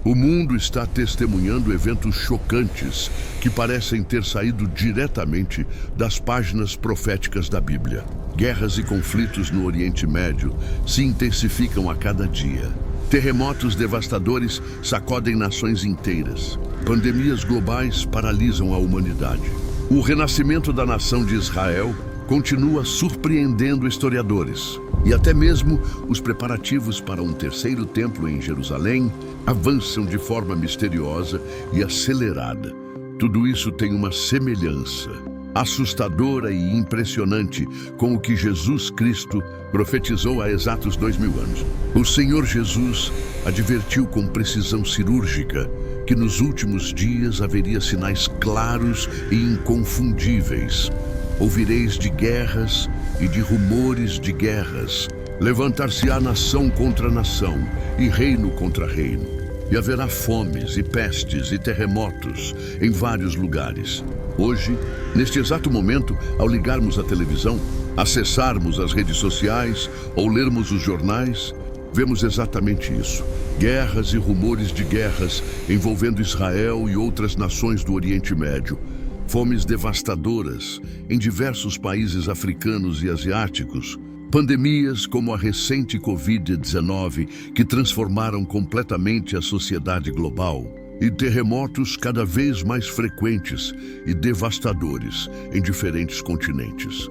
O mundo está testemunhando eventos chocantes que parecem ter saído diretamente das páginas proféticas da Bíblia. Guerras e conflitos no Oriente Médio se intensificam a cada dia. Terremotos devastadores sacodem nações inteiras. Pandemias globais paralisam a humanidade. O renascimento da nação de Israel continua surpreendendo historiadores. E até mesmo os preparativos para um terceiro templo em Jerusalém avançam de forma misteriosa e acelerada. Tudo isso tem uma semelhança assustadora e impressionante com o que Jesus Cristo profetizou há exatos 2000 anos. O Senhor Jesus advertiu com precisão cirúrgica que nos últimos dias haveria sinais claros e inconfundíveis. Ouvireis de guerras e de rumores de guerras. Levantar-se-á nação contra nação e reino contra reino. E haverá fomes e pestes e terremotos em vários lugares. Hoje, neste exato momento, ao ligarmos a televisão, acessarmos as redes sociais ou lermos os jornais, vemos exatamente isso. Guerras e rumores de guerras envolvendo Israel e outras nações do Oriente Médio. Fomes devastadoras em diversos países africanos e asiáticos. Pandemias como a recente Covid-19, que transformaram completamente a sociedade global. E terremotos cada vez mais frequentes e devastadores em diferentes continentes.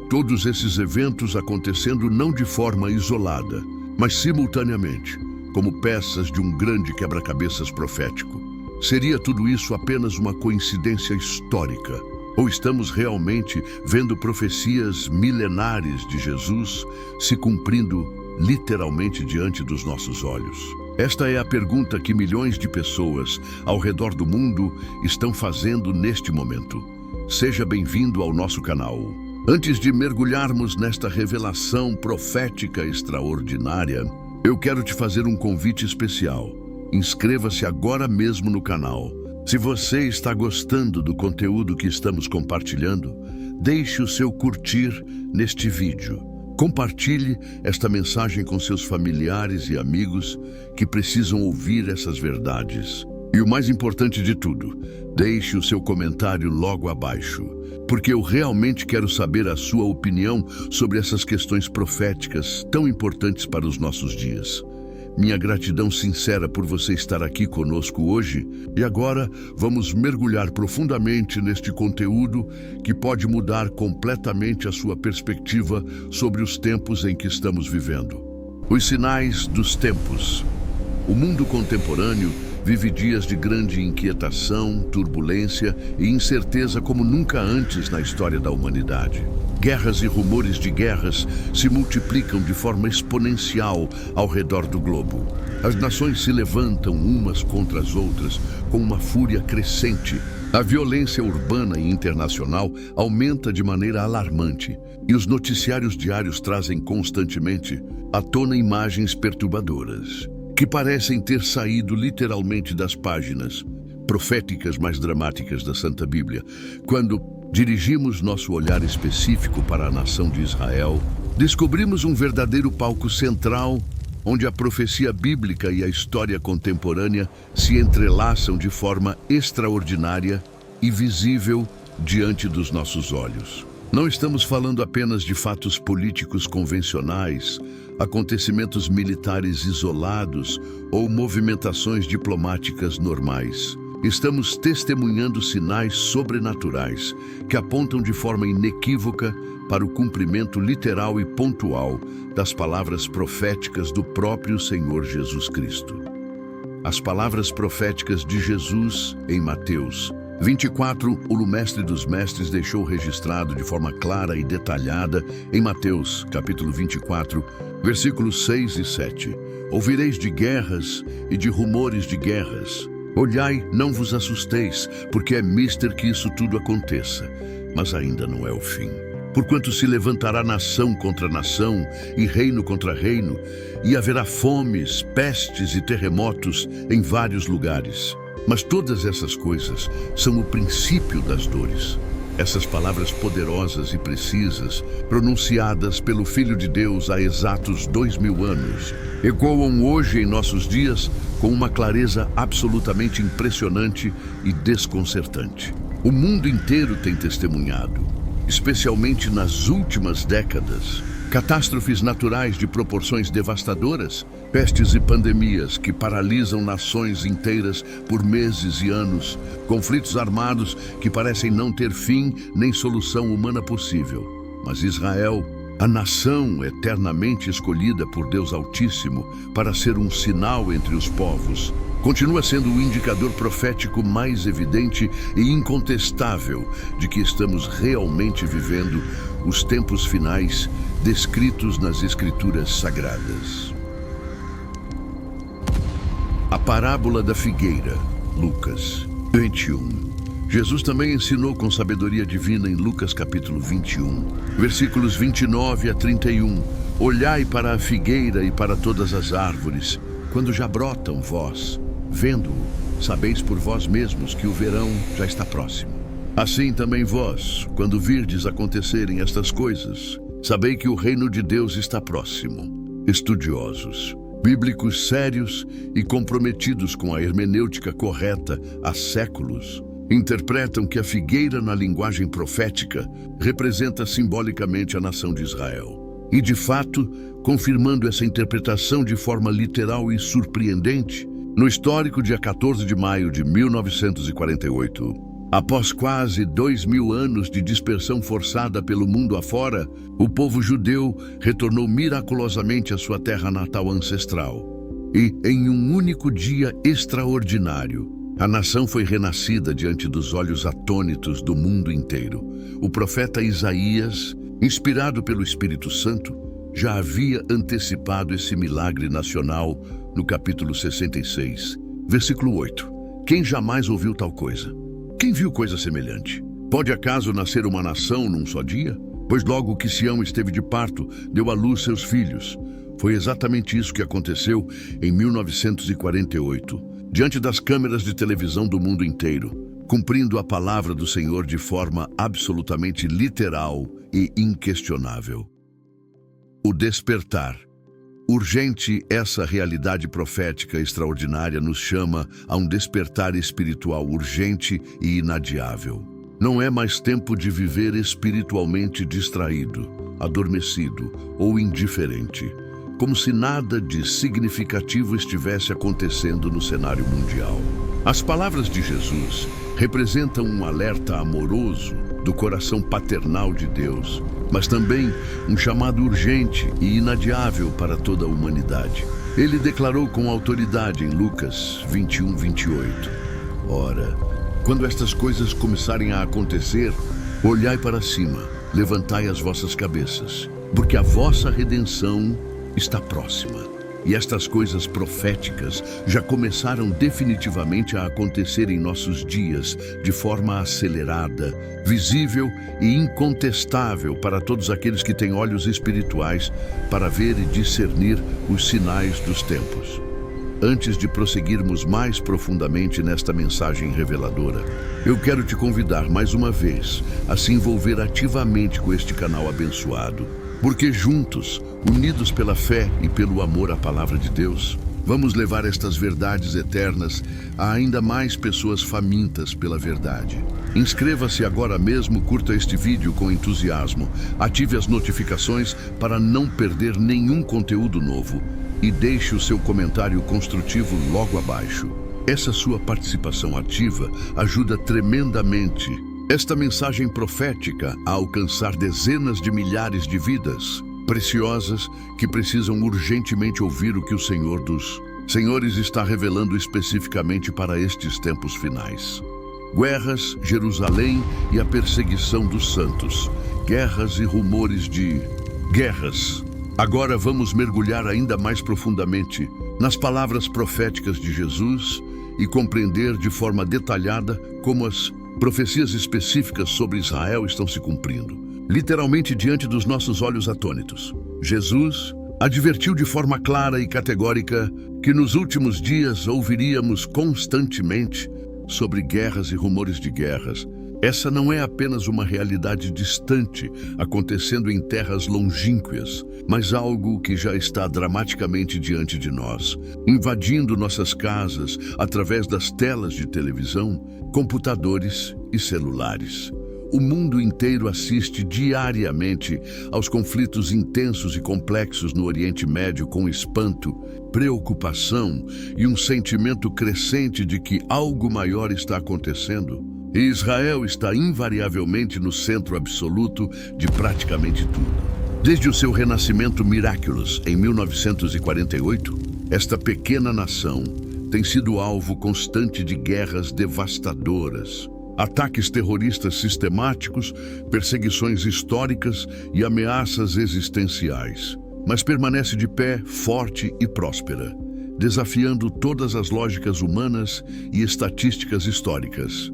Todos esses eventos acontecendo não de forma isolada, mas simultaneamente, como peças de um grande quebra-cabeças profético. Seria tudo isso apenas uma coincidência histórica? Ou estamos realmente vendo profecias milenares de Jesus se cumprindo literalmente diante dos nossos olhos? Esta é a pergunta que milhões de pessoas ao redor do mundo estão fazendo neste momento. Seja bem-vindo ao nosso canal. Antes de mergulharmos nesta revelação profética extraordinária, eu quero te fazer um convite especial. Inscreva-se agora mesmo no canal. Se você está gostando do conteúdo que estamos compartilhando, deixe o seu curtir neste vídeo. Compartilhe esta mensagem com seus familiares e amigos que precisam ouvir essas verdades. E o mais importante de tudo, deixe o seu comentário logo abaixo, porque eu realmente quero saber a sua opinião sobre essas questões proféticas tão importantes para os nossos dias. Minha gratidão sincera por você estar aqui conosco hoje. E agora vamos mergulhar profundamente neste conteúdo que pode mudar completamente a sua perspectiva sobre os tempos em que estamos vivendo. Os sinais dos tempos. O mundo contemporâneo vive dias de grande inquietação, turbulência e incerteza como nunca antes na história da humanidade. Guerras e rumores de guerras se multiplicam de forma exponencial ao redor do globo. As nações se levantam umas contra as outras com uma fúria crescente. A violência urbana e internacional aumenta de maneira alarmante e os noticiários diários trazem constantemente à tona imagens perturbadoras que parecem ter saído literalmente das páginas proféticas mais dramáticas da Santa Bíblia. Quando dirigimos nosso olhar específico para a nação de Israel, descobrimos um verdadeiro palco central onde a profecia bíblica e a história contemporânea se entrelaçam de forma extraordinária e visível diante dos nossos olhos. Não estamos falando apenas de fatos políticos convencionais, acontecimentos militares isolados ou movimentações diplomáticas normais. Estamos testemunhando sinais sobrenaturais que apontam de forma inequívoca para o cumprimento literal e pontual das palavras proféticas do próprio Senhor Jesus Cristo. As palavras proféticas de Jesus em Mateus 24, o Mestre dos Mestres deixou registrado de forma clara e detalhada em Mateus, capítulo 24, versículos 6 e 7. Ouvireis de guerras e de rumores de guerras. Olhai, não vos assusteis, porque é mister que isso tudo aconteça, mas ainda não é o fim. Porquanto se levantará nação contra nação e reino contra reino, e haverá fomes, pestes e terremotos em vários lugares. Mas todas essas coisas são o princípio das dores. Essas palavras poderosas e precisas, pronunciadas pelo Filho de Deus há exatos 2000 anos, ecoam hoje em nossos dias com uma clareza absolutamente impressionante e desconcertante. O mundo inteiro tem testemunhado, especialmente nas últimas décadas, catástrofes naturais de proporções devastadoras, pestes e pandemias que paralisam nações inteiras por meses e anos, conflitos armados que parecem não ter fim nem solução humana possível. Mas Israel, a nação eternamente escolhida por Deus Altíssimo para ser um sinal entre os povos, continua sendo o indicador profético mais evidente e incontestável de que estamos realmente vivendo os tempos finais descritos nas Escrituras Sagradas. A parábola da figueira, Lucas 21. Jesus também ensinou com sabedoria divina em Lucas capítulo 21, versículos 29 a 31. Olhai para a figueira e para todas as árvores, quando já brotam vós, vendo-o, sabeis por vós mesmos que o verão já está próximo. Assim também vós, quando virdes acontecerem estas coisas, sabei que o reino de Deus está próximo. Estudiosos, bíblicos sérios e comprometidos com a hermenêutica correta há séculos, interpretam que a figueira na linguagem profética representa simbolicamente a nação de Israel. E de fato, confirmando essa interpretação de forma literal e surpreendente, no histórico dia 14 de maio de 1948, após quase 2000 anos de dispersão forçada pelo mundo afora, o povo judeu retornou miraculosamente à sua terra natal ancestral. E, em um único dia extraordinário, a nação foi renascida diante dos olhos atônitos do mundo inteiro. O profeta Isaías, inspirado pelo Espírito Santo, já havia antecipado esse milagre nacional no capítulo 66, versículo 8. Quem jamais ouviu tal coisa? Quem viu coisa semelhante? Pode acaso nascer uma nação num só dia? Pois logo que Sião esteve de parto, deu à luz seus filhos. Foi exatamente isso que aconteceu em 1948, diante das câmeras de televisão do mundo inteiro, cumprindo a palavra do Senhor de forma absolutamente literal e inquestionável. O despertar. Urgente, essa realidade profética extraordinária nos chama a um despertar espiritual urgente e inadiável. Não é mais tempo de viver espiritualmente distraído, adormecido ou indiferente, como se nada de significativo estivesse acontecendo no cenário mundial. As palavras de Jesus representam um alerta amoroso do coração paternal de Deus, mas também um chamado urgente e inadiável para toda a humanidade. Ele declarou com autoridade em Lucas 21, 28. Ora, quando estas coisas começarem a acontecer, olhai para cima, levantai as vossas cabeças, porque a vossa redenção está próxima. E estas coisas proféticas já começaram definitivamente a acontecer em nossos dias, de forma acelerada, visível e incontestável para todos aqueles que têm olhos espirituais para ver e discernir os sinais dos tempos. Antes de prosseguirmos mais profundamente nesta mensagem reveladora, eu quero te convidar mais uma vez a se envolver ativamente com este canal abençoado, porque juntos, unidos pela fé e pelo amor à palavra de Deus, vamos levar estas verdades eternas a ainda mais pessoas famintas pela verdade. Inscreva-se agora mesmo, curta este vídeo com entusiasmo, ative as notificações para não perder nenhum conteúdo novo e deixe o seu comentário construtivo logo abaixo. Essa sua participação ativa ajuda tremendamente esta mensagem profética a alcançar dezenas de milhares de vidas preciosas que precisam urgentemente ouvir o que o Senhor dos Senhores está revelando especificamente para estes tempos finais. Guerras, Jerusalém e a perseguição dos santos. Guerras e rumores de guerras. Agora vamos mergulhar ainda mais profundamente nas palavras proféticas de Jesus e compreender de forma detalhada como as profecias específicas sobre Israel estão se cumprindo, literalmente diante dos nossos olhos atônitos. Jesus advertiu de forma clara e categórica que nos últimos dias ouviríamos constantemente sobre guerras e rumores de guerras, Essa não é apenas uma realidade distante, acontecendo em terras longínquas, mas algo que já está dramaticamente diante de nós, invadindo nossas casas através das telas de televisão, computadores e celulares. O mundo inteiro assiste diariamente aos conflitos intensos e complexos no Oriente Médio com espanto, preocupação e um sentimento crescente de que algo maior está acontecendo. E Israel está invariavelmente no centro absoluto de praticamente tudo. Desde o seu renascimento miraculous em 1948, esta pequena nação tem sido alvo constante de guerras devastadoras, ataques terroristas sistemáticos, perseguições históricas e ameaças existenciais, mas permanece de pé, forte e próspera, desafiando todas as lógicas humanas e estatísticas históricas.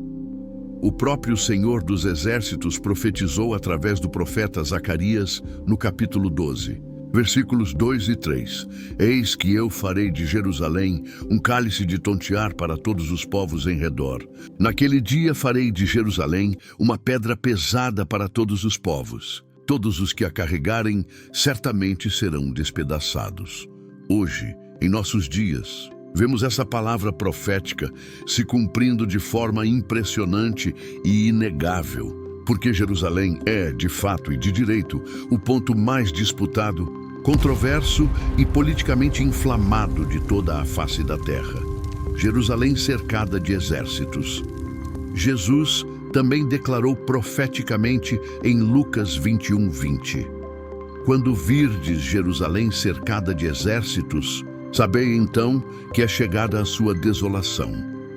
O próprio Senhor dos Exércitos profetizou através do profeta Zacarias no capítulo 12, versículos 2 e 3. Eis que eu farei de Jerusalém um cálice de tontear para todos os povos em redor. Naquele dia farei de Jerusalém uma pedra pesada para todos os povos. Todos os que a carregarem certamente serão despedaçados. Hoje, em nossos dias, vemos essa palavra profética se cumprindo de forma impressionante e inegável, porque Jerusalém é, de fato e de direito, o ponto mais disputado, controverso e politicamente inflamado de toda a face da terra. Jerusalém cercada de exércitos. Jesus também declarou profeticamente em Lucas 21:20: Quando virdes Jerusalém cercada de exércitos, sabei então que é chegada a sua desolação.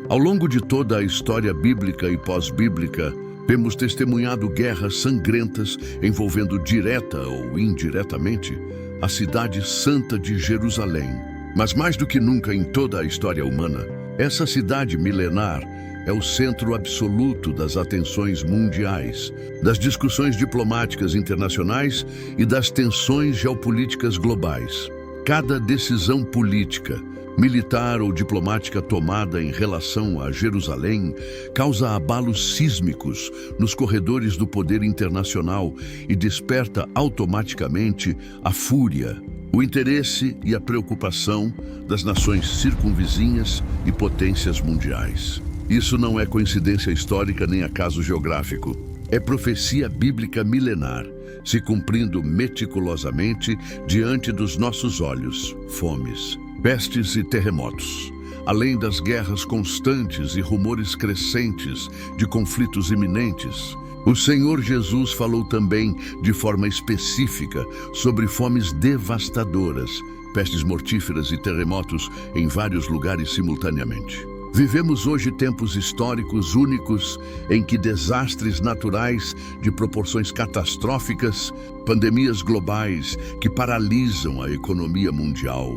Ao longo de toda a história bíblica e pós-bíblica, temos testemunhado guerras sangrentas envolvendo direta ou indiretamente a cidade santa de Jerusalém. Mas mais do que nunca em toda a história humana, essa cidade milenar é o centro absoluto das atenções mundiais, das discussões diplomáticas internacionais e das tensões geopolíticas globais. Cada decisão política, militar ou diplomática tomada em relação a Jerusalém causa abalos sísmicos nos corredores do poder internacional e desperta automaticamente a fúria, o interesse e a preocupação das nações circunvizinhas e potências mundiais. Isso não é coincidência histórica nem acaso geográfico. É profecia bíblica milenar, se cumprindo meticulosamente diante dos nossos olhos. Fomes, pestes e terremotos, além das guerras constantes e rumores crescentes de conflitos iminentes. O Senhor Jesus falou também de forma específica sobre fomes devastadoras, pestes mortíferas e terremotos em vários lugares simultaneamente. Vivemos hoje tempos históricos únicos em que desastres naturais de proporções catastróficas, pandemias globais que paralisam a economia mundial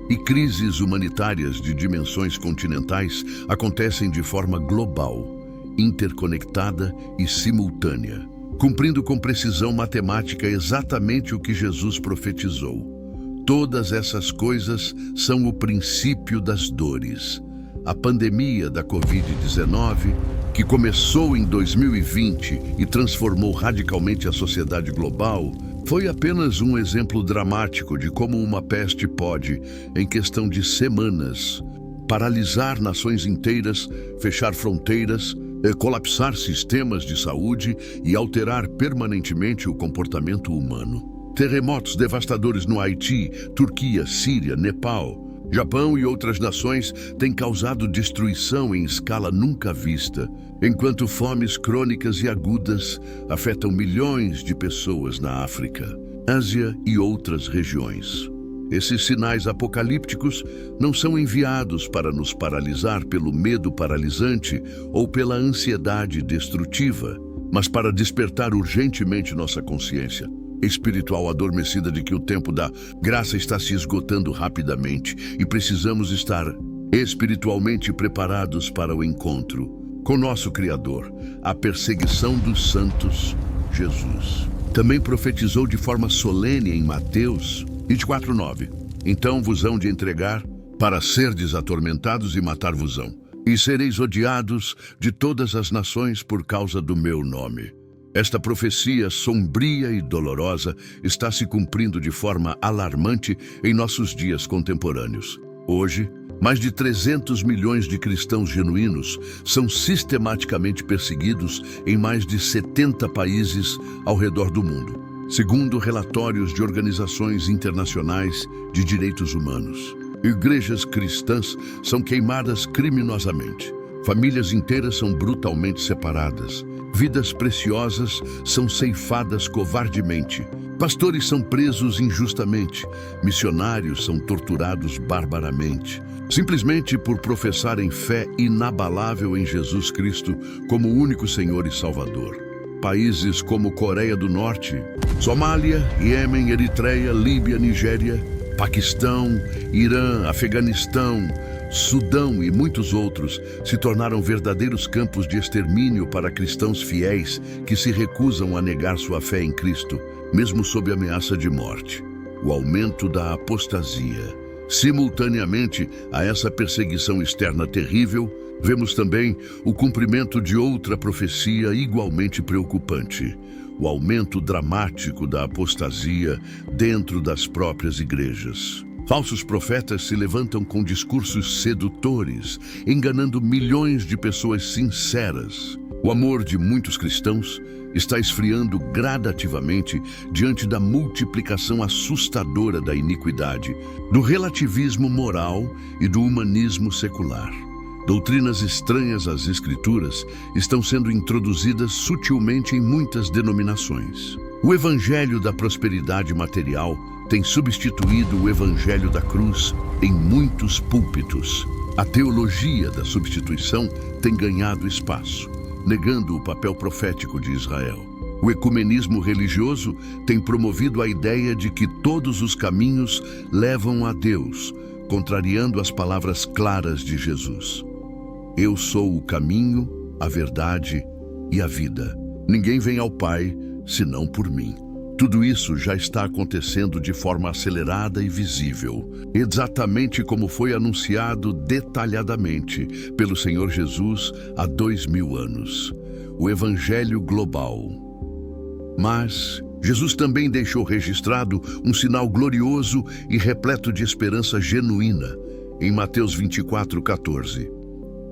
e crises humanitárias de dimensões continentais acontecem de forma global, interconectada e simultânea, cumprindo com precisão matemática exatamente o que Jesus profetizou. Todas essas coisas são o princípio das dores. A pandemia da Covid-19, que começou em 2020 e transformou radicalmente a sociedade global, foi apenas um exemplo dramático de como uma peste pode, em questão de semanas, paralisar nações inteiras, fechar fronteiras, colapsar sistemas de saúde e alterar permanentemente o comportamento humano. Terremotos devastadores no Haiti, Turquia, Síria, Nepal, Japão e outras nações têm causado destruição em escala nunca vista, enquanto fomes crônicas e agudas afetam milhões de pessoas na África, Ásia e outras regiões. Esses sinais apocalípticos não são enviados para nos paralisar pelo medo paralisante ou pela ansiedade destrutiva, mas para despertar urgentemente nossa consciência espiritual adormecida de que o tempo da graça está se esgotando rapidamente e precisamos estar espiritualmente preparados para o encontro com nosso Criador, a perseguição dos santos, Jesus. Também profetizou de forma solene em Mateus 24:9. Então vos hão de entregar para serdes atormentados e matar-vos-ão, e sereis odiados de todas as nações por causa do meu nome. Esta profecia sombria e dolorosa está se cumprindo de forma alarmante em nossos dias contemporâneos. Hoje, mais de 300 milhões de cristãos genuínos são sistematicamente perseguidos em mais de 70 países ao redor do mundo, segundo relatórios de organizações internacionais de direitos humanos. Igrejas cristãs são queimadas criminosamente. Famílias inteiras são brutalmente separadas. Vidas preciosas são ceifadas covardemente. Pastores são presos injustamente. Missionários são torturados barbaramente, simplesmente por professarem fé inabalável em Jesus Cristo como o único Senhor e Salvador. Países como Coreia do Norte, Somália, Iêmen, Eritreia, Líbia, Nigéria, Paquistão, Irã, Afeganistão, Sudão e muitos outros se tornaram verdadeiros campos de extermínio para cristãos fiéis que se recusam a negar sua fé em Cristo, mesmo sob ameaça de morte. O aumento da apostasia. Simultaneamente a essa perseguição externa terrível, vemos também o cumprimento de outra profecia igualmente preocupante: o aumento dramático da apostasia dentro das próprias igrejas. Falsos profetas se levantam com discursos sedutores, enganando milhões de pessoas sinceras. O amor de muitos cristãos está esfriando gradativamente diante da multiplicação assustadora da iniquidade, do relativismo moral e do humanismo secular. Doutrinas estranhas às Escrituras estão sendo introduzidas sutilmente em muitas denominações. O evangelho da prosperidade material tem substituído o evangelho da cruz em muitos púlpitos. A teologia da substituição tem ganhado espaço, negando o papel profético de Israel. O ecumenismo religioso tem promovido a ideia de que todos os caminhos levam a Deus, contrariando as palavras claras de Jesus. Eu sou o caminho, a verdade e a vida. Ninguém vem ao Pai senão por mim. Tudo isso já está acontecendo de forma acelerada e visível, exatamente como foi anunciado detalhadamente pelo Senhor Jesus há 2000 anos. O Evangelho global. Mas Jesus também deixou registrado um sinal glorioso e repleto de esperança genuína, em Mateus 24:14.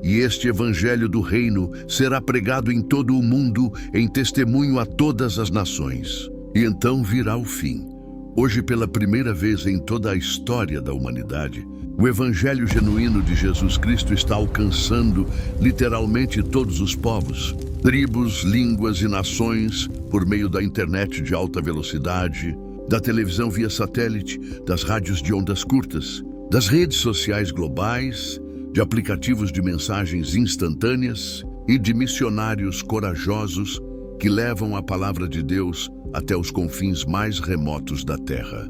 E este evangelho do reino será pregado em todo o mundo em testemunho a todas as nações. E então virá o fim. Hoje, pela primeira vez em toda a história da humanidade, o evangelho genuíno de Jesus Cristo está alcançando literalmente todos os povos, tribos, línguas e nações por meio da internet de alta velocidade, da televisão via satélite, das rádios de ondas curtas, das redes sociais globais, de aplicativos de mensagens instantâneas e de missionários corajosos que levam a palavra de Deus até os confins mais remotos da Terra.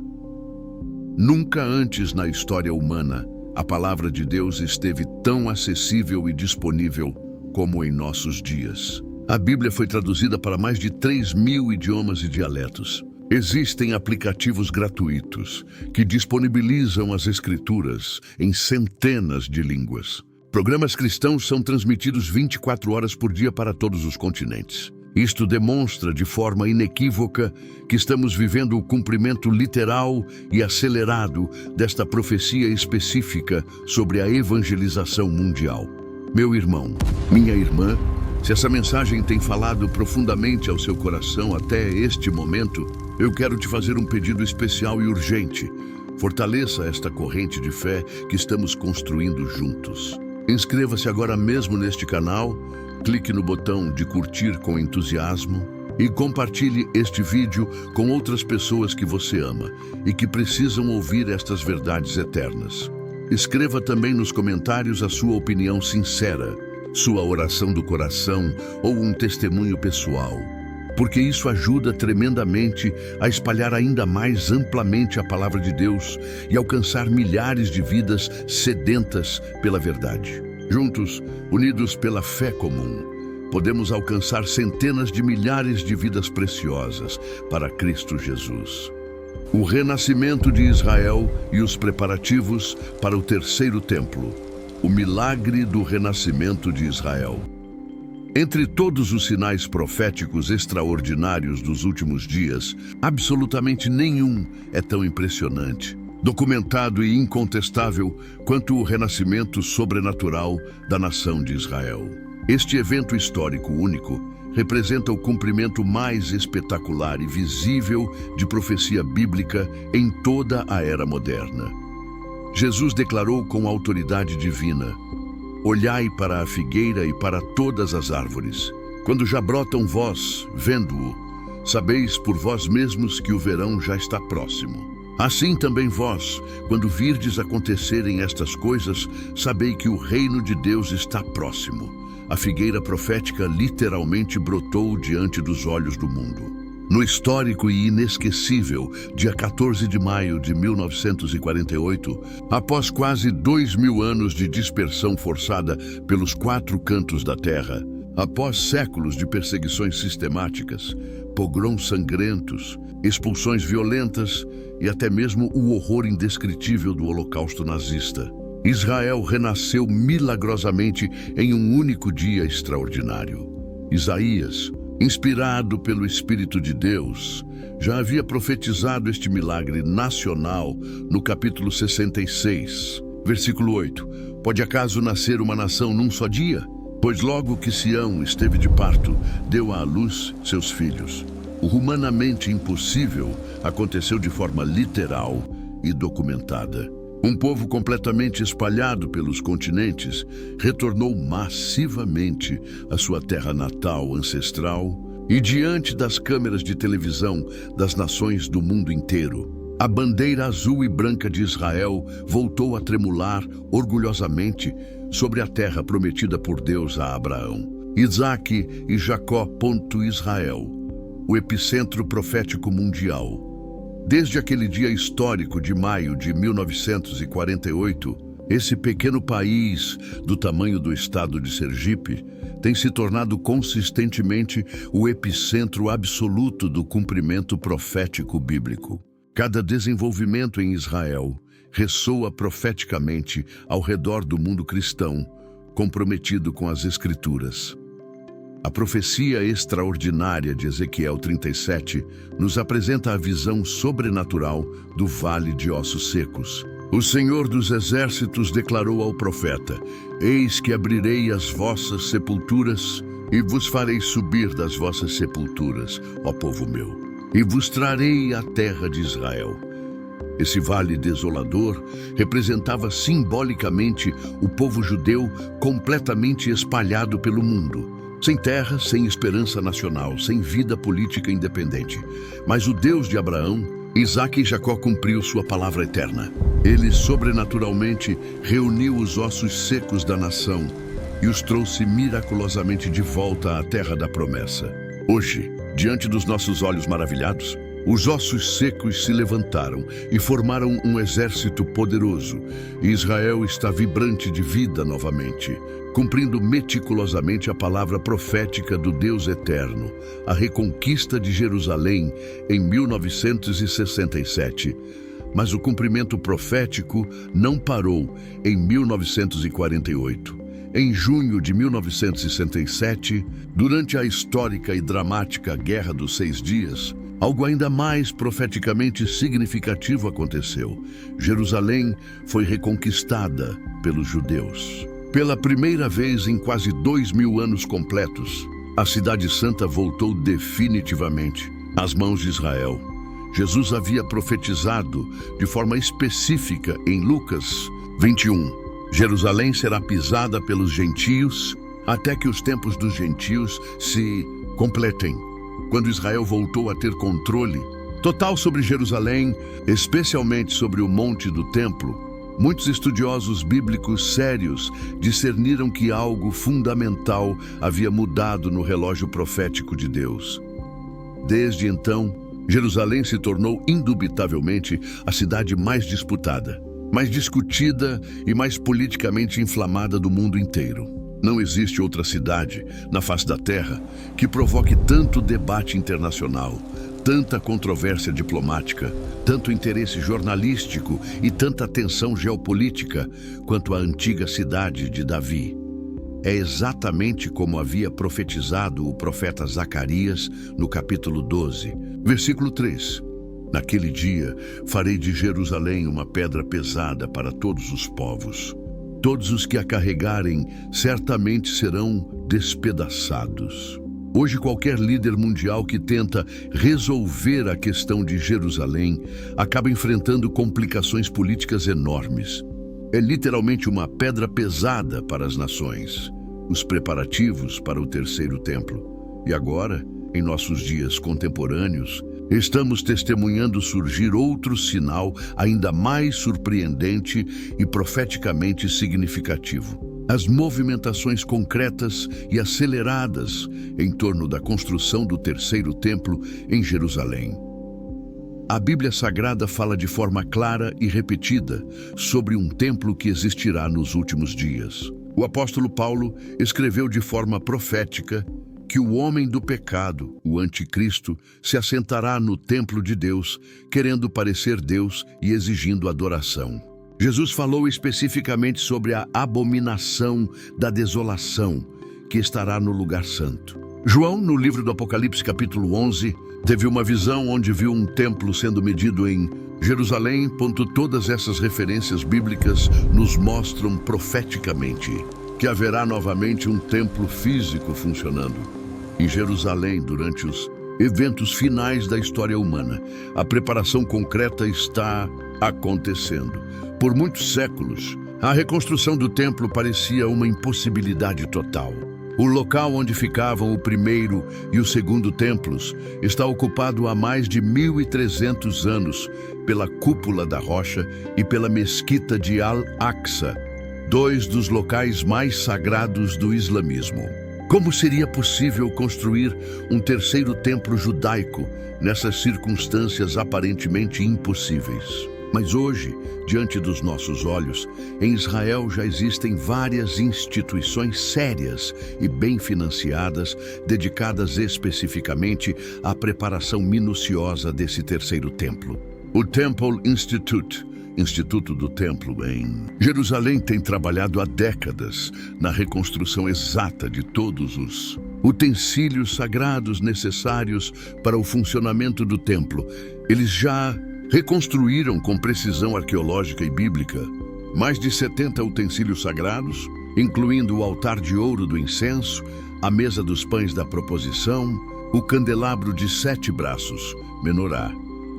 Nunca antes na história humana a palavra de Deus esteve tão acessível e disponível como em nossos dias. A Bíblia foi traduzida para mais de 3.000 idiomas e dialetos. Existem aplicativos gratuitos que disponibilizam as Escrituras em centenas de línguas. Programas cristãos são transmitidos 24 horas por dia para todos os continentes. Isto demonstra de forma inequívoca que estamos vivendo o cumprimento literal e acelerado desta profecia específica sobre a evangelização mundial. Meu irmão, minha irmã, se essa mensagem tem falado profundamente ao seu coração até este momento, eu quero te fazer um pedido especial e urgente. Fortaleça esta corrente de fé que estamos construindo juntos. Inscreva-se agora mesmo neste canal, clique no botão de curtir com entusiasmo e compartilhe este vídeo com outras pessoas que você ama e que precisam ouvir estas verdades eternas. Escreva também nos comentários a sua opinião sincera, sua oração do coração ou um testemunho pessoal, porque isso ajuda tremendamente a espalhar ainda mais amplamente a palavra de Deus e alcançar milhares de vidas sedentas pela verdade. Juntos, unidos pela fé comum, podemos alcançar centenas de milhares de vidas preciosas para Cristo Jesus. O renascimento de Israel e os preparativos para o terceiro templo. o milagre do renascimento de Israel. Entre todos os sinais proféticos extraordinários dos últimos dias, absolutamente nenhum é tão impressionante, documentado e incontestável quanto o renascimento sobrenatural da nação de Israel. Este evento histórico único representa o cumprimento mais espetacular e visível de profecia bíblica em toda a era moderna. Jesus declarou com autoridade divina: olhai para a figueira e para todas as árvores. Quando já brotam vós, vendo-o, sabeis por vós mesmos que o verão já está próximo. Assim também vós, quando virdes acontecerem estas coisas, sabei que o reino de Deus está próximo. A figueira profética literalmente brotou diante dos olhos do mundo. No histórico e inesquecível dia 14 de maio de 1948, após quase 2000 anos de dispersão forçada pelos 4 cantos da terra, após séculos de perseguições sistemáticas, pogroms sangrentos, expulsões violentas e até mesmo o horror indescritível do Holocausto nazista, Israel renasceu milagrosamente em um único dia extraordinário. Isaías, inspirado pelo Espírito de Deus, já havia profetizado este milagre nacional no capítulo 66, versículo 8. Pode acaso nascer uma nação num só dia? Pois logo que Sião esteve de parto, deu à luz seus filhos. O humanamente impossível aconteceu de forma literal e documentada. Um povo completamente espalhado pelos continentes retornou massivamente à sua terra natal ancestral e, diante das câmeras de televisão das nações do mundo inteiro, a bandeira azul e branca de Israel voltou a tremular orgulhosamente sobre a terra prometida por Deus a Abraão, Isaque e Jacó. Israel, o epicentro profético mundial. Desde aquele dia histórico de maio de 1948, esse pequeno país, do tamanho do estado de Sergipe, tem se tornado consistentemente o epicentro absoluto do cumprimento profético bíblico. Cada desenvolvimento em Israel ressoa profeticamente ao redor do mundo cristão, comprometido com as Escrituras. A profecia extraordinária de Ezequiel 37 nos apresenta a visão sobrenatural do vale de ossos secos. O Senhor dos Exércitos declarou ao profeta: eis que abrirei as vossas sepulturas e vos farei subir das vossas sepulturas, ó povo meu, e vos trarei a terra de Israel. Esse vale desolador representava simbolicamente o povo judeu completamente espalhado pelo mundo, sem terra, sem esperança nacional, sem vida política independente. Mas o Deus de Abraão, Isaque e Jacó cumpriu sua palavra eterna. Ele sobrenaturalmente reuniu os ossos secos da nação e os trouxe miraculosamente de volta à terra da promessa. Hoje, diante dos nossos olhos maravilhados, os ossos secos se levantaram e formaram um exército poderoso, e Israel está vibrante de vida novamente, cumprindo meticulosamente a palavra profética do Deus eterno, a reconquista de Jerusalém em 1967. Mas o cumprimento profético não parou em 1948. Em junho de 1967, durante a histórica e dramática Guerra dos 6 Dias, algo ainda mais profeticamente significativo aconteceu. Jerusalém foi reconquistada pelos judeus. Pela primeira vez em quase 2000 anos completos, a Cidade Santa voltou definitivamente às mãos de Israel. Jesus havia profetizado de forma específica em Lucas 21. Jerusalém será pisada pelos gentios até que os tempos dos gentios se completem. Quando Israel voltou a ter controle total sobre Jerusalém, especialmente sobre o Monte do Templo, muitos estudiosos bíblicos sérios discerniram que algo fundamental havia mudado no relógio profético de Deus. Desde então, Jerusalém se tornou indubitavelmente a cidade mais disputada, mais discutida e mais politicamente inflamada do mundo inteiro. Não existe outra cidade na face da Terra que provoque tanto debate internacional, tanta controvérsia diplomática, tanto interesse jornalístico e tanta tensão geopolítica quanto a antiga cidade de Davi. É exatamente como havia profetizado o profeta Zacarias no capítulo 12, versículo 3. Naquele dia, farei de Jerusalém uma pedra pesada para todos os povos. Todos os que a carregarem certamente serão despedaçados. Hoje, qualquer líder mundial que tenta resolver a questão de Jerusalém acaba enfrentando complicações políticas enormes. É literalmente uma pedra pesada para as nações, os preparativos para o terceiro templo. E agora, em nossos dias contemporâneos, estamos testemunhando surgir outro sinal ainda mais surpreendente e profeticamente significativo. As movimentações concretas e aceleradas em torno da construção do terceiro templo em Jerusalém. A Bíblia Sagrada fala de forma clara e repetida sobre um templo que existirá nos últimos dias. O apóstolo Paulo escreveu de forma profética que o homem do pecado, o anticristo, se assentará no templo de Deus, querendo parecer Deus e exigindo adoração. Jesus falou especificamente sobre a abominação da desolação, que estará no lugar santo. João, no livro do Apocalipse, capítulo 11, teve uma visão onde viu um templo sendo medido em Jerusalém. Todas essas referências bíblicas nos mostram profeticamente que haverá novamente um templo físico funcionando em Jerusalém durante os eventos finais da história humana. A preparação concreta está acontecendo. Por muitos séculos, a reconstrução do templo parecia uma impossibilidade total. O local onde ficavam o primeiro e o segundo templos está ocupado há mais de 1.300 anos pela Cúpula da Rocha e pela Mesquita de Al-Aqsa, dois dos locais mais sagrados do islamismo. Como seria possível construir um terceiro templo judaico nessas circunstâncias aparentemente impossíveis? Mas hoje, diante dos nossos olhos, em Israel já existem várias instituições sérias e bem financiadas, dedicadas especificamente à preparação minuciosa desse terceiro templo. O Temple Institute, Instituto do Templo em Jerusalém, tem trabalhado há décadas na reconstrução exata de todos os utensílios sagrados necessários para o funcionamento do templo. Eles já reconstruíram com precisão arqueológica e bíblica mais de 70 utensílios sagrados, incluindo o altar de ouro do incenso, a mesa dos pães da proposição, o candelabro de 7 braços, menorá,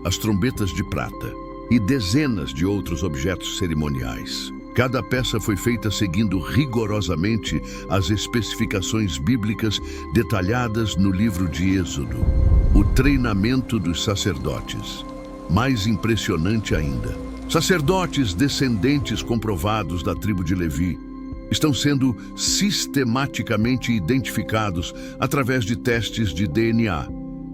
as trombetas de prata e dezenas de outros objetos cerimoniais. Cada peça foi feita seguindo rigorosamente as especificações bíblicas detalhadas no livro de Êxodo. O treinamento dos sacerdotes. Mais impressionante ainda, sacerdotes descendentes comprovados da tribo de Levi estão sendo sistematicamente identificados através de testes de DNA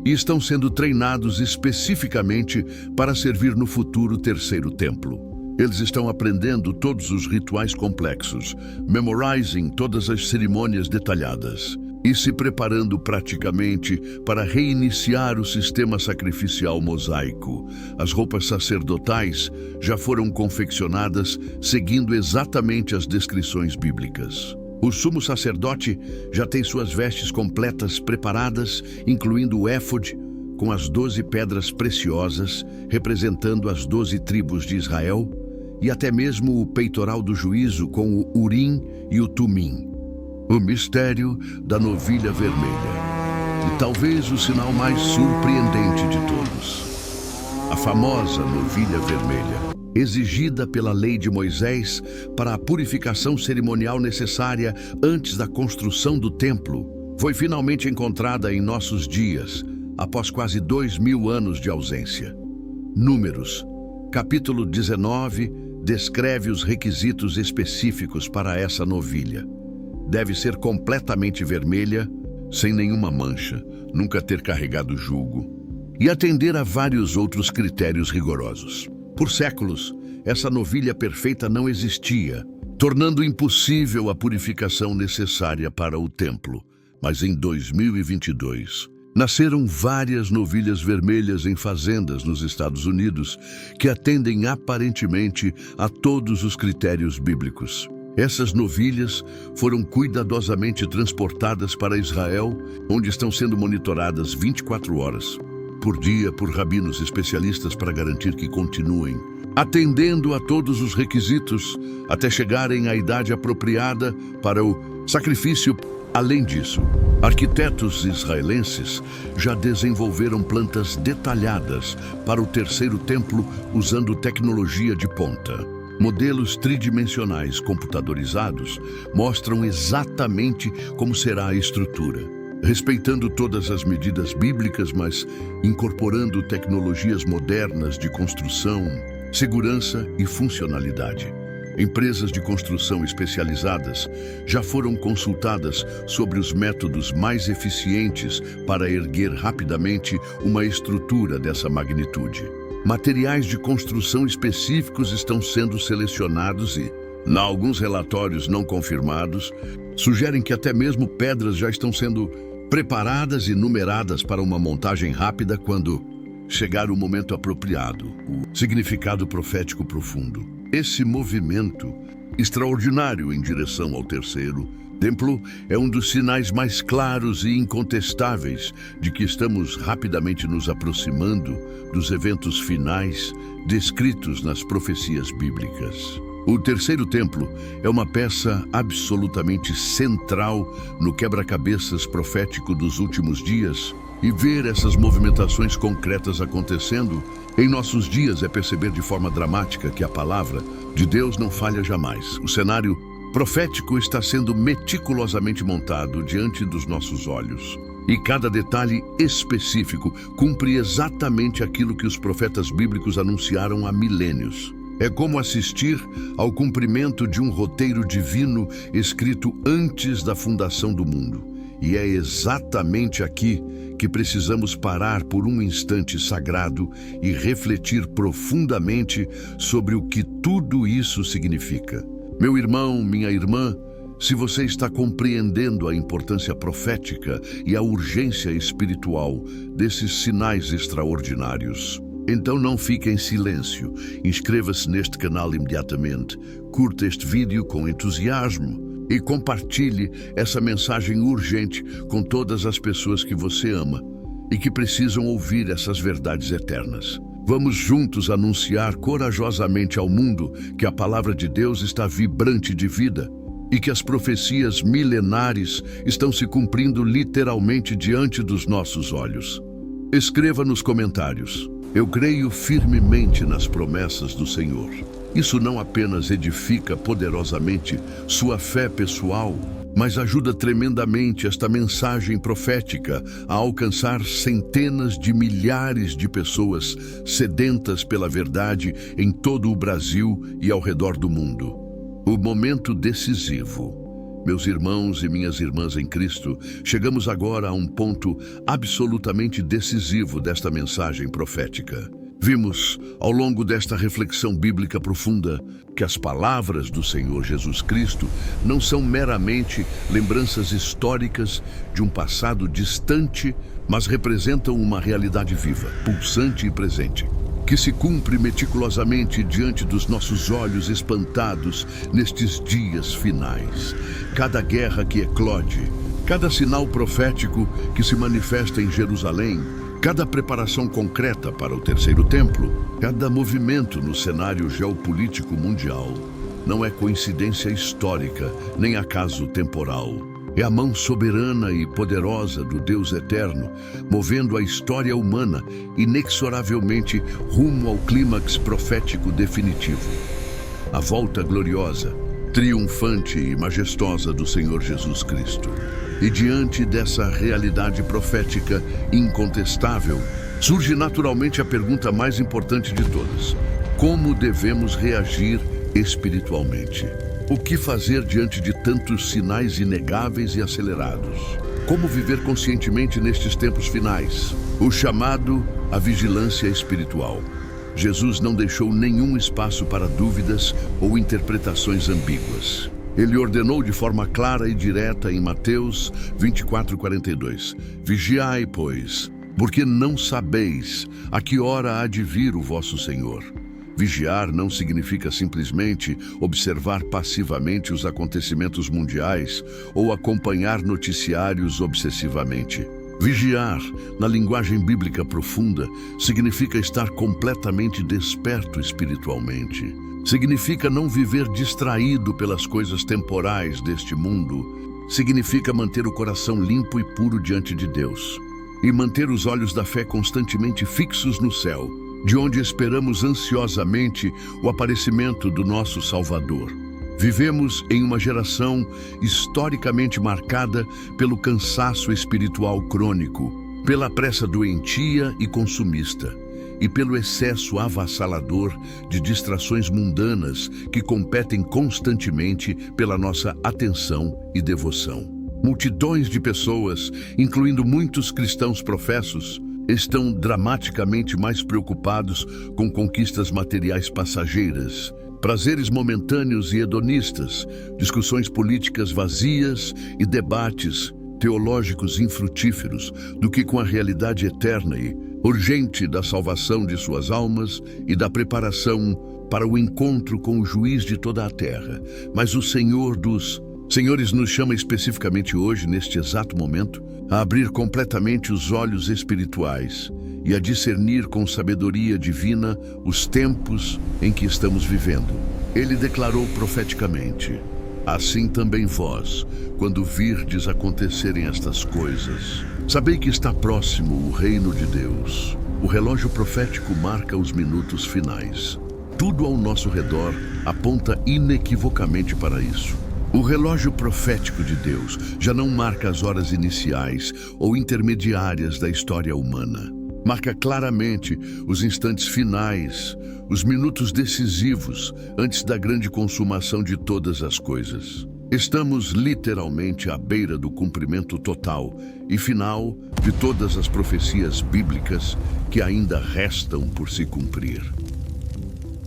e estão sendo treinados especificamente para servir no futuro terceiro templo. Eles estão aprendendo todos os rituais complexos, memorizing todas as cerimônias detalhadas e se preparando praticamente para reiniciar o sistema sacrificial mosaico. As roupas sacerdotais já foram confeccionadas seguindo exatamente as descrições bíblicas. O sumo sacerdote já tem suas vestes completas preparadas, incluindo o éfode, com as 12 pedras preciosas, representando as 12 tribos de Israel, e até mesmo o peitoral do juízo com o Urim e o Tumim. O mistério da novilha vermelha. E talvez o sinal mais surpreendente de todos. A famosa novilha vermelha, exigida pela lei de Moisés para a purificação cerimonial necessária antes da construção do templo, foi finalmente encontrada em nossos dias, após quase 2.000 anos de ausência. Números, capítulo 19, descreve os requisitos específicos para essa novilha. Deve ser completamente vermelha, sem nenhuma mancha, nunca ter carregado jugo e atender a vários outros critérios rigorosos. Por séculos, essa novilha perfeita não existia, tornando impossível a purificação necessária para o templo. Mas em 2022, Nasceram várias novilhas vermelhas em fazendas nos Estados Unidos que atendem aparentemente a todos os critérios bíblicos. Essas novilhas foram cuidadosamente transportadas para Israel, onde estão sendo monitoradas 24 horas por dia por rabinos especialistas para garantir que continuem atendendo a todos os requisitos até chegarem à idade apropriada para o sacrifício. Além disso, arquitetos israelenses já desenvolveram plantas detalhadas para o terceiro templo usando tecnologia de ponta. Modelos tridimensionais computadorizados mostram exatamente como será a estrutura, respeitando todas as medidas bíblicas, mas incorporando tecnologias modernas de construção, segurança e funcionalidade. Empresas de construção especializadas já foram consultadas sobre os métodos mais eficientes para erguer rapidamente uma estrutura dessa magnitude. Materiais de construção específicos estão sendo selecionados e, alguns relatórios não confirmados, sugerem que até mesmo pedras já estão sendo preparadas e numeradas para uma montagem rápida quando chegar o momento apropriado. O significado profético profundo. Esse movimento extraordinário em direção ao terceiro templo é um dos sinais mais claros e incontestáveis de que estamos rapidamente nos aproximando dos eventos finais descritos nas profecias bíblicas. O terceiro templo é uma peça absolutamente central no quebra-cabeças profético dos últimos dias, e ver essas movimentações concretas acontecendo em nossos dias é perceber de forma dramática que a palavra de Deus não falha jamais. O cenário profético está sendo meticulosamente montado diante dos nossos olhos. E cada detalhe específico cumpre exatamente aquilo que os profetas bíblicos anunciaram há milênios. É como assistir ao cumprimento de um roteiro divino escrito antes da fundação do mundo. E é exatamente aqui que precisamos parar por um instante sagrado e refletir profundamente sobre o que tudo isso significa. Meu irmão, minha irmã, se você está compreendendo a importância profética e a urgência espiritual desses sinais extraordinários, então não fique em silêncio. Inscreva-se neste canal imediatamente, curta este vídeo com entusiasmo e compartilhe essa mensagem urgente com todas as pessoas que você ama e que precisam ouvir essas verdades eternas. Vamos juntos anunciar corajosamente ao mundo que a palavra de Deus está vibrante de vida e que as profecias milenares estão se cumprindo literalmente diante dos nossos olhos. Escreva nos comentários: eu creio firmemente nas promessas do Senhor. Isso não apenas edifica poderosamente sua fé pessoal, mas ajuda tremendamente esta mensagem profética a alcançar centenas de milhares de pessoas sedentas pela verdade em todo o Brasil e ao redor do mundo. O momento decisivo. Meus irmãos e minhas irmãs em Cristo, chegamos agora a um ponto absolutamente decisivo desta mensagem profética. Vimos, ao longo desta reflexão bíblica profunda, que as palavras do Senhor Jesus Cristo não são meramente lembranças históricas de um passado distante, mas representam uma realidade viva, pulsante e presente, que se cumpre meticulosamente diante dos nossos olhos espantados nestes dias finais. Cada guerra que eclode, cada sinal profético que se manifesta em Jerusalém, cada preparação concreta para o terceiro templo, cada movimento no cenário geopolítico mundial, não é coincidência histórica, nem acaso temporal. É a mão soberana e poderosa do Deus eterno, movendo a história humana inexoravelmente rumo ao clímax profético definitivo. A volta gloriosa, triunfante e majestosa do Senhor Jesus Cristo. E diante dessa realidade profética incontestável, surge naturalmente a pergunta mais importante de todas: como devemos reagir espiritualmente? O que fazer diante de tantos sinais inegáveis e acelerados? Como viver conscientemente nestes tempos finais? O chamado à vigilância espiritual. Jesus não deixou nenhum espaço para dúvidas ou interpretações ambíguas. Ele ordenou de forma clara e direta em Mateus 24:42. Vigiai, pois, porque não sabeis a que hora há de vir o vosso Senhor. Vigiar não significa simplesmente observar passivamente os acontecimentos mundiais ou acompanhar noticiários obsessivamente. Vigiar, na linguagem bíblica profunda, significa estar completamente desperto espiritualmente. Significa não viver distraído pelas coisas temporais deste mundo. Significa manter o coração limpo e puro diante de Deus. E manter os olhos da fé constantemente fixos no céu, de onde esperamos ansiosamente o aparecimento do nosso Salvador. Vivemos em uma geração historicamente marcada pelo cansaço espiritual crônico, pela pressa doentia e consumista, e pelo excesso avassalador de distrações mundanas que competem constantemente pela nossa atenção e devoção. Multidões de pessoas, incluindo muitos cristãos professos, estão dramaticamente mais preocupados com conquistas materiais passageiras, prazeres momentâneos e hedonistas, discussões políticas vazias e debates teológicos infrutíferos do que com a realidade eterna e urgente da salvação de suas almas e da preparação para o encontro com o juiz de toda a terra. Mas o Senhor dos Senhores nos chama especificamente hoje, neste exato momento, a abrir completamente os olhos espirituais e a discernir com sabedoria divina os tempos em que estamos vivendo. Ele declarou profeticamente: assim também vós, quando virdes acontecerem estas coisas, sabei que está próximo o reino de Deus. O relógio profético marca os minutos finais. Tudo ao nosso redor aponta inequivocamente para isso. O relógio profético de Deus já não marca as horas iniciais ou intermediárias da história humana. Marca claramente os instantes finais, os minutos decisivos antes da grande consumação de todas as coisas. Estamos literalmente à beira do cumprimento total e final de todas as profecias bíblicas que ainda restam por se cumprir.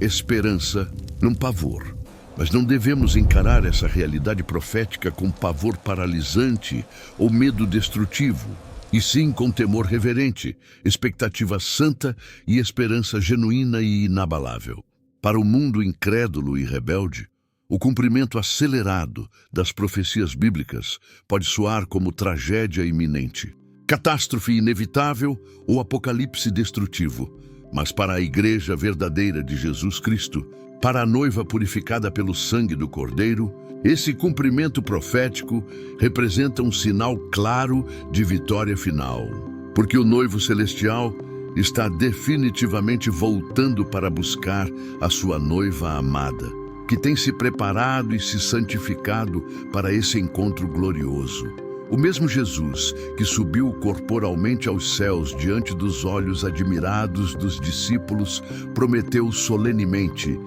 Esperança, não pavor. Mas não devemos encarar essa realidade profética com pavor paralisante ou medo destrutivo, e sim com temor reverente, expectativa santa e esperança genuína e inabalável. Para o mundo incrédulo e rebelde, o cumprimento acelerado das profecias bíblicas pode soar como tragédia iminente, catástrofe inevitável ou apocalipse destrutivo. Mas para a igreja verdadeira de Jesus Cristo, para a noiva purificada pelo sangue do Cordeiro, esse cumprimento profético representa um sinal claro de vitória final, porque o noivo celestial está definitivamente voltando para buscar a sua noiva amada, que tem se preparado e se santificado para esse encontro glorioso. O mesmo Jesus que subiu corporalmente aos céus diante dos olhos admirados dos discípulos, prometeu solenemente: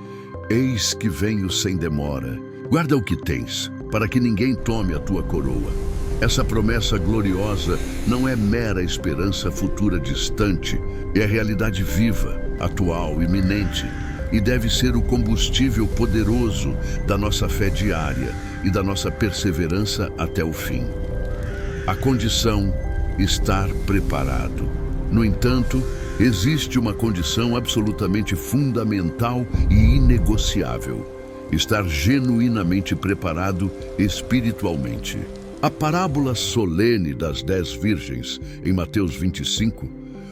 eis que venho sem demora. Guarda o que tens, para que ninguém tome a tua coroa. Essa promessa gloriosa não é mera esperança futura distante, é realidade viva, atual, iminente, e deve ser o combustível poderoso da nossa fé diária e da nossa perseverança até o fim. A condição: estar preparado. No entanto, existe uma condição absolutamente fundamental e inegociável: estar genuinamente preparado espiritualmente. A parábola solene das 10 virgens, em Mateus 25,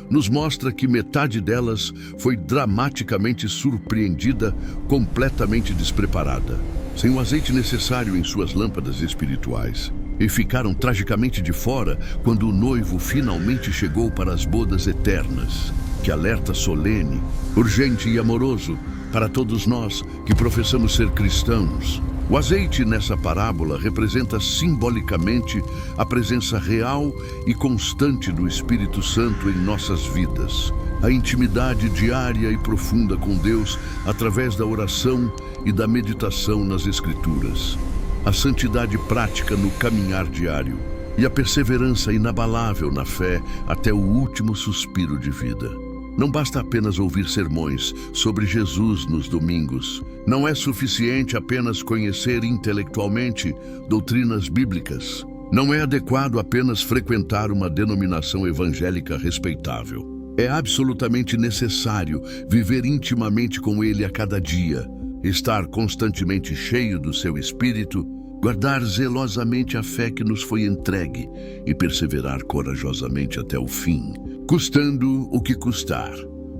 nos mostra que metade delas foi dramaticamente surpreendida, completamente despreparada, sem o azeite necessário em suas lâmpadas espirituais, e ficaram tragicamente de fora quando o noivo finalmente chegou para as bodas eternas. Que alerta solene, urgente e amoroso para todos nós que professamos ser cristãos. O azeite nessa parábola representa simbolicamente a presença real e constante do Espírito Santo em nossas vidas, a intimidade diária e profunda com Deus através da oração e da meditação nas Escrituras, a santidade prática no caminhar diário e a perseverança inabalável na fé até o último suspiro de vida. Não basta apenas ouvir sermões sobre Jesus nos domingos. Não é suficiente apenas conhecer intelectualmente doutrinas bíblicas. Não é adequado apenas frequentar uma denominação evangélica respeitável. É absolutamente necessário viver intimamente com Ele a cada dia, estar constantemente cheio do seu Espírito, guardar zelosamente a fé que nos foi entregue e perseverar corajosamente até o fim, custando o que custar.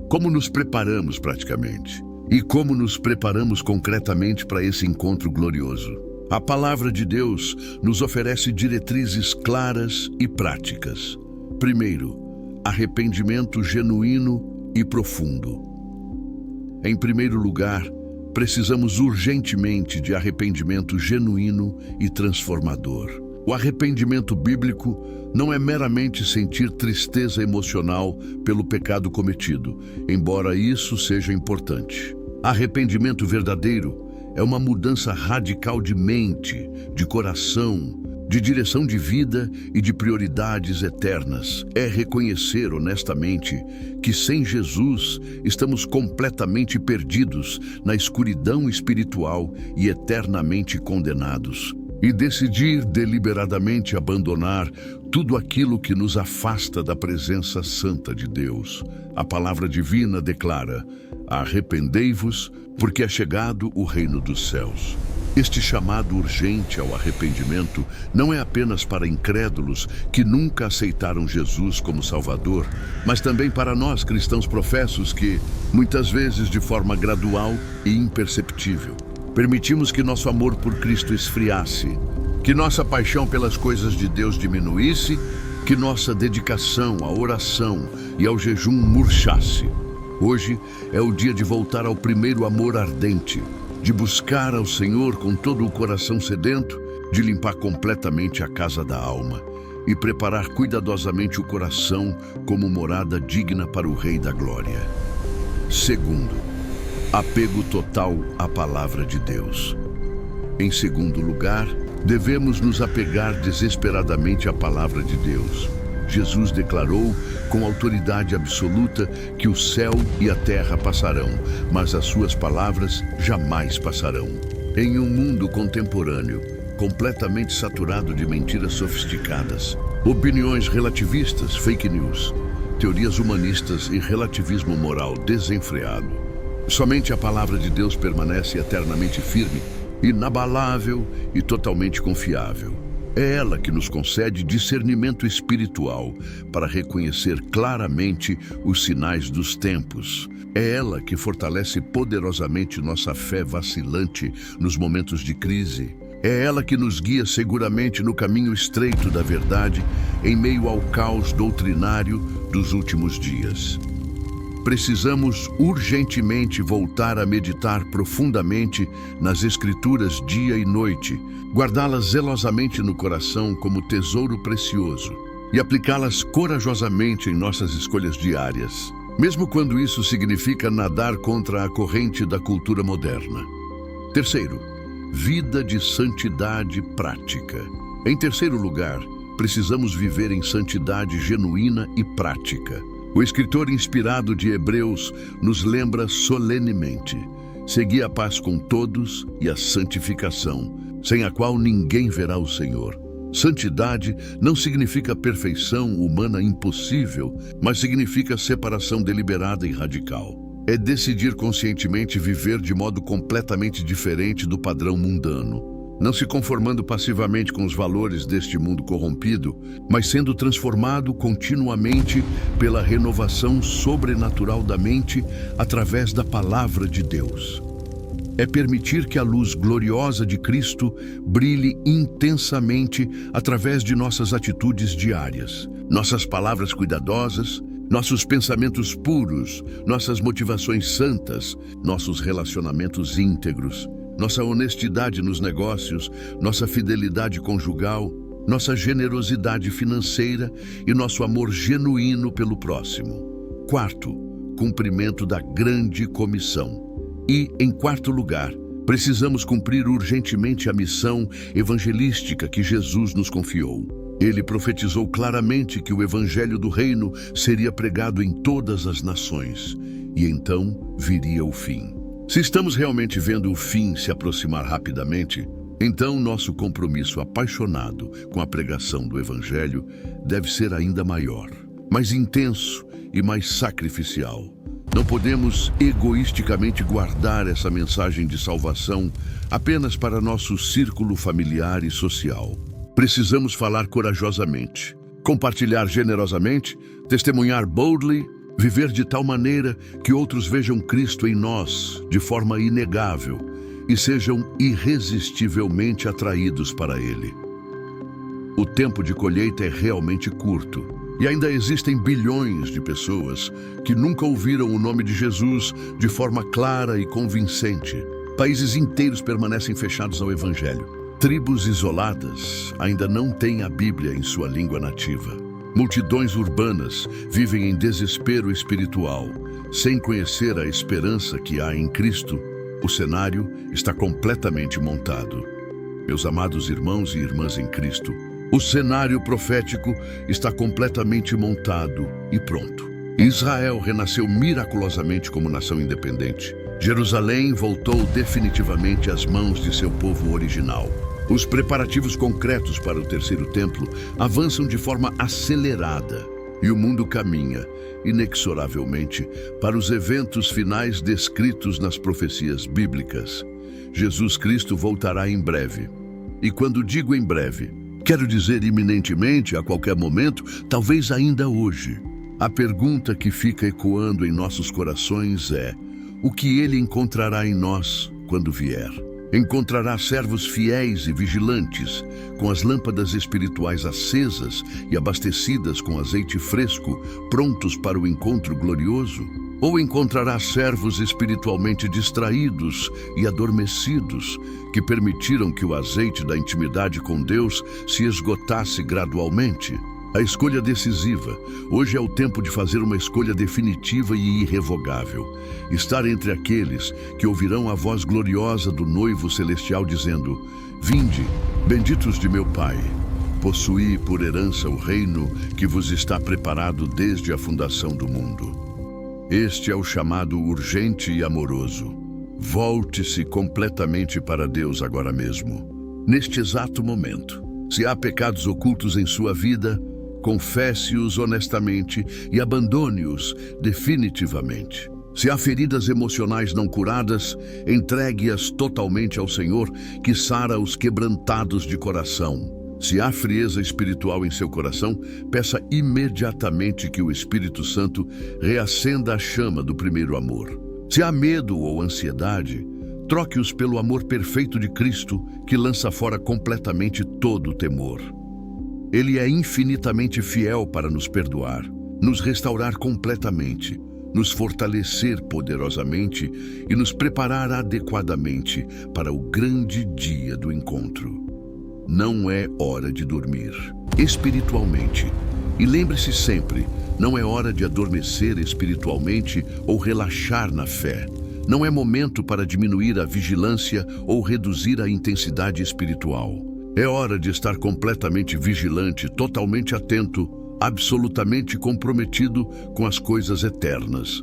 Como nos preparamos praticamente? E como nos preparamos concretamente para esse encontro glorioso? A palavra de Deus nos oferece diretrizes claras e práticas. Primeiro, arrependimento genuíno e profundo. Em primeiro lugar, precisamos urgentemente de arrependimento genuíno e transformador. O arrependimento bíblico não é meramente sentir tristeza emocional pelo pecado cometido, embora isso seja importante. Arrependimento verdadeiro é uma mudança radical de mente, de coração, de direção de vida e de prioridades eternas. É reconhecer honestamente que sem Jesus estamos completamente perdidos na escuridão espiritual e eternamente condenados. E decidir deliberadamente abandonar tudo aquilo que nos afasta da presença santa de Deus. A palavra divina declara: arrependei-vos, porque é chegado o reino dos céus. Este chamado urgente ao arrependimento não é apenas para incrédulos que nunca aceitaram Jesus como Salvador, mas também para nós cristãos professos que, muitas vezes de forma gradual e imperceptível, permitimos que nosso amor por Cristo esfriasse, que nossa paixão pelas coisas de Deus diminuísse, que nossa dedicação à oração e ao jejum murchasse. Hoje é o dia de voltar ao primeiro amor ardente, de buscar ao Senhor com todo o coração sedento, de limpar completamente a casa da alma e preparar cuidadosamente o coração como morada digna para o Rei da Glória. Segundo, apego total à palavra de Deus. Em segundo lugar, devemos nos apegar desesperadamente à palavra de Deus. Jesus declarou com autoridade absoluta que o céu e a terra passarão, mas as suas palavras jamais passarão. Em um mundo contemporâneo, completamente saturado de mentiras sofisticadas, opiniões relativistas, fake news, teorias humanistas e relativismo moral desenfreado, somente a palavra de Deus permanece eternamente firme, inabalável e totalmente confiável. É ela que nos concede discernimento espiritual para reconhecer claramente os sinais dos tempos. É ela que fortalece poderosamente nossa fé vacilante nos momentos de crise. É ela que nos guia seguramente no caminho estreito da verdade em meio ao caos doutrinário dos últimos dias. Precisamos urgentemente voltar a meditar profundamente nas Escrituras dia e noite, guardá-las zelosamente no coração como tesouro precioso e aplicá-las corajosamente em nossas escolhas diárias, mesmo quando isso significa nadar contra a corrente da cultura moderna. Terceiro, vida de santidade prática. Em terceiro lugar, precisamos viver em santidade genuína e prática. O escritor inspirado de Hebreus nos lembra solenemente: segui a paz com todos e a santificação, sem a qual ninguém verá o Senhor. Santidade não significa perfeição humana impossível, mas significa separação deliberada e radical. É decidir conscientemente viver de modo completamente diferente do padrão mundano, não se conformando passivamente com os valores deste mundo corrompido, mas sendo transformado continuamente pela renovação sobrenatural da mente através da palavra de Deus. É permitir que a luz gloriosa de Cristo brilhe intensamente através de nossas atitudes diárias, nossas palavras cuidadosas, nossos pensamentos puros, nossas motivações santas, nossos relacionamentos íntegros, nossa honestidade nos negócios, nossa fidelidade conjugal, nossa generosidade financeira e nosso amor genuíno pelo próximo. Quarto, cumprimento da grande comissão. E, em quarto lugar, precisamos cumprir urgentemente a missão evangelística que Jesus nos confiou. Ele profetizou claramente que o evangelho do reino seria pregado em todas as nações, e então viria o fim. Se estamos realmente vendo o fim se aproximar rapidamente, então nosso compromisso apaixonado com a pregação do evangelho deve ser ainda maior, mais intenso e mais sacrificial. Não podemos egoisticamente guardar essa mensagem de salvação apenas para nosso círculo familiar e social. Precisamos falar corajosamente, compartilhar generosamente, testemunhar boldly, viver de tal maneira que outros vejam Cristo em nós de forma inegável e sejam irresistivelmente atraídos para Ele. O tempo de colheita é realmente curto e ainda existem bilhões de pessoas que nunca ouviram o nome de Jesus de forma clara e convincente. Países inteiros permanecem fechados ao Evangelho. Tribos isoladas ainda não têm a Bíblia em sua língua nativa. Multidões urbanas vivem em desespero espiritual, sem conhecer a esperança que há em Cristo. O cenário está completamente montado. Meus amados irmãos e irmãs em Cristo, o cenário profético está completamente montado e pronto. Israel renasceu miraculosamente como nação independente. Jerusalém voltou definitivamente às mãos de seu povo original. Os preparativos concretos para o terceiro templo avançam de forma acelerada e o mundo caminha, inexoravelmente, para os eventos finais descritos nas profecias bíblicas. Jesus Cristo voltará em breve. E quando digo em breve, quero dizer iminentemente, a qualquer momento, talvez ainda hoje. A pergunta que fica ecoando em nossos corações é: o que Ele encontrará em nós quando vier? Encontrará servos fiéis e vigilantes, com as lâmpadas espirituais acesas e abastecidas com azeite fresco, prontos para o encontro glorioso? Ou encontrará servos espiritualmente distraídos e adormecidos, que permitiram que o azeite da intimidade com Deus se esgotasse gradualmente? A escolha decisiva. Hoje é o tempo de fazer uma escolha definitiva e irrevogável. Estar entre aqueles que ouvirão a voz gloriosa do noivo celestial dizendo: Vinde, benditos de meu Pai, possuí por herança o reino que vos está preparado desde a fundação do mundo. Este é o chamado urgente e amoroso. Volte-se completamente para Deus agora mesmo, neste exato momento. Se há pecados ocultos em sua vida, confesse-os honestamente e abandone-os definitivamente. Se há feridas emocionais não curadas, entregue-as totalmente ao Senhor, que sara os quebrantados de coração. Se há frieza espiritual em seu coração, peça imediatamente que o Espírito Santo reacenda a chama do primeiro amor. Se há medo ou ansiedade, troque-os pelo amor perfeito de Cristo, que lança fora completamente todo o temor. Ele é infinitamente fiel para nos perdoar, nos restaurar completamente, nos fortalecer poderosamente e nos preparar adequadamente para o grande dia do encontro. Não é hora de dormir espiritualmente. E lembre-se sempre, não é hora de adormecer espiritualmente ou relaxar na fé. Não é momento para diminuir a vigilância ou reduzir a intensidade espiritual. É hora de estar completamente vigilante, totalmente atento, absolutamente comprometido com as coisas eternas.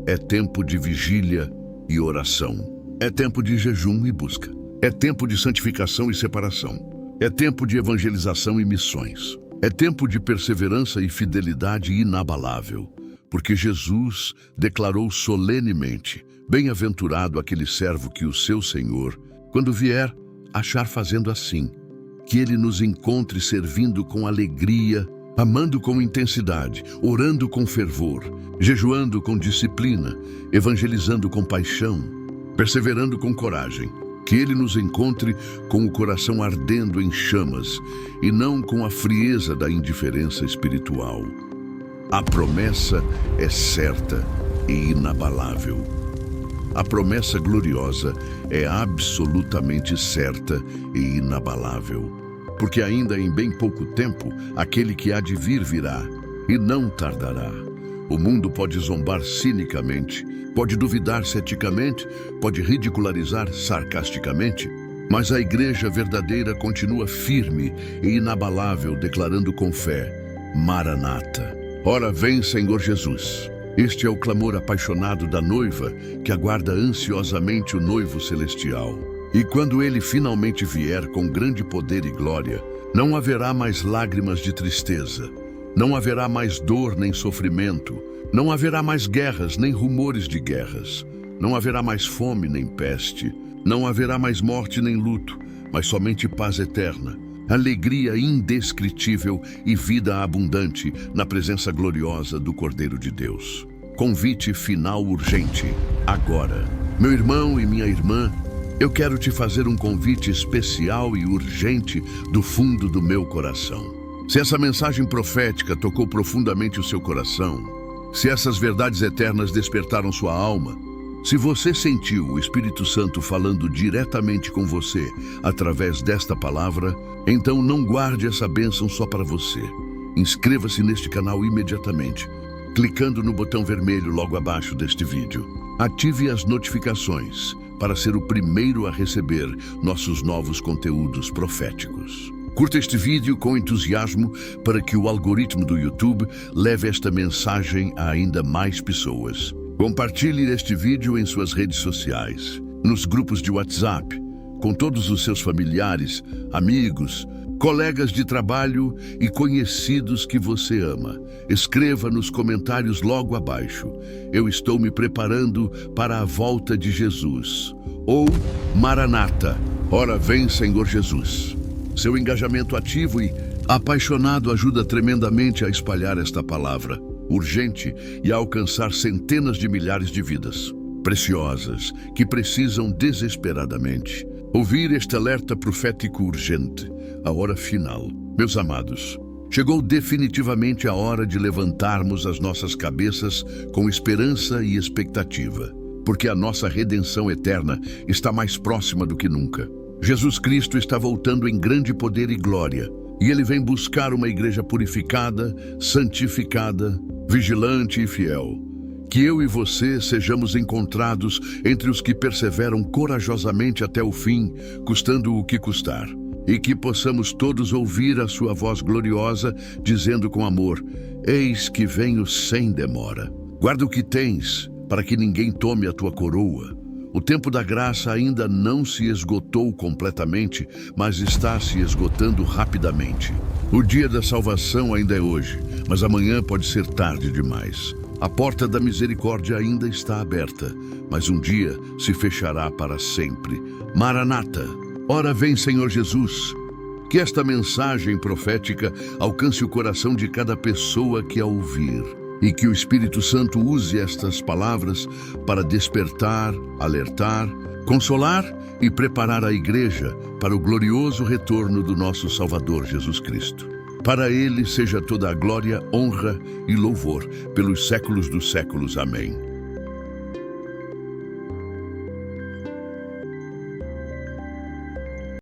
É tempo de vigília e oração. É tempo de jejum e busca. É tempo de santificação e separação. É tempo de evangelização e missões. É tempo de perseverança e fidelidade inabalável. Porque Jesus declarou solenemente: bem-aventurado aquele servo que o seu Senhor, quando vier, achar fazendo assim. Que ele nos encontre servindo com alegria, amando com intensidade, orando com fervor, jejuando com disciplina, evangelizando com paixão, perseverando com coragem. Que ele nos encontre com o coração ardendo em chamas e não com a frieza da indiferença espiritual. A promessa é certa e inabalável. A promessa gloriosa é absolutamente certa e inabalável, porque ainda em bem pouco tempo aquele que há de vir virá, e não tardará. O mundo pode zombar cinicamente, pode duvidar ceticamente, pode ridicularizar sarcasticamente, Mas a igreja verdadeira continua firme e inabalável, declarando com fé: Maranata. Ora vem, Senhor Jesus. Este é o clamor apaixonado da noiva que aguarda ansiosamente o noivo celestial. E quando ele finalmente vier com grande poder e glória, não haverá mais lágrimas de tristeza, não haverá mais dor nem sofrimento, não haverá mais guerras nem rumores de guerras, não haverá mais fome nem peste, não haverá mais morte nem luto, mas somente paz eterna, alegria indescritível e vida abundante na presença gloriosa do Cordeiro de Deus. Convite final urgente, agora. Meu irmão e minha irmã, eu quero te fazer um convite especial e urgente do fundo do meu coração. Se essa mensagem profética tocou profundamente o seu coração, se essas verdades eternas despertaram sua alma, se você sentiu o Espírito Santo falando diretamente com você através desta palavra, então não guarde essa bênção só para você. Inscreva-se neste canal imediatamente, clicando no botão vermelho logo abaixo deste vídeo. Ative as notificações para ser o primeiro a receber nossos novos conteúdos proféticos. Curta este vídeo com entusiasmo para que o algoritmo do YouTube leve esta mensagem a ainda mais pessoas. Compartilhe este vídeo em suas redes sociais, nos grupos de WhatsApp, com todos os seus familiares, amigos, colegas de trabalho e conhecidos que você ama. Escreva nos comentários logo abaixo: eu estou me preparando para a volta de Jesus. Ou Maranata, ora vem, Senhor Jesus. Seu engajamento ativo e apaixonado ajuda tremendamente a espalhar esta palavra urgente e a alcançar centenas de milhares de vidas preciosas que precisam desesperadamente ouvir este alerta profético urgente, a hora final. Meus amados, chegou definitivamente a hora de levantarmos as nossas cabeças com esperança e expectativa, porque a nossa redenção eterna está mais próxima do que nunca. Jesus Cristo está voltando em grande poder e glória, e Ele vem buscar uma igreja purificada, santificada, vigilante e fiel. Que eu e você sejamos encontrados entre os que perseveram corajosamente até o fim, custando o que custar. E que possamos todos ouvir a sua voz gloriosa, dizendo com amor: eis que venho sem demora. Guarda o que tens, para que ninguém tome a tua coroa. O tempo da graça ainda não se esgotou completamente, mas está se esgotando rapidamente. O dia da salvação ainda é hoje, mas amanhã pode ser tarde demais. A porta da misericórdia ainda está aberta, mas um dia se fechará para sempre. Maranata, ora vem, Senhor Jesus. Que esta mensagem profética alcance o coração de cada pessoa que a ouvir, e que o Espírito Santo use estas palavras para despertar, alertar, consolar e preparar a igreja para o glorioso retorno do nosso Salvador Jesus Cristo. Para Ele seja toda a glória, honra e louvor pelos séculos dos séculos. Amém.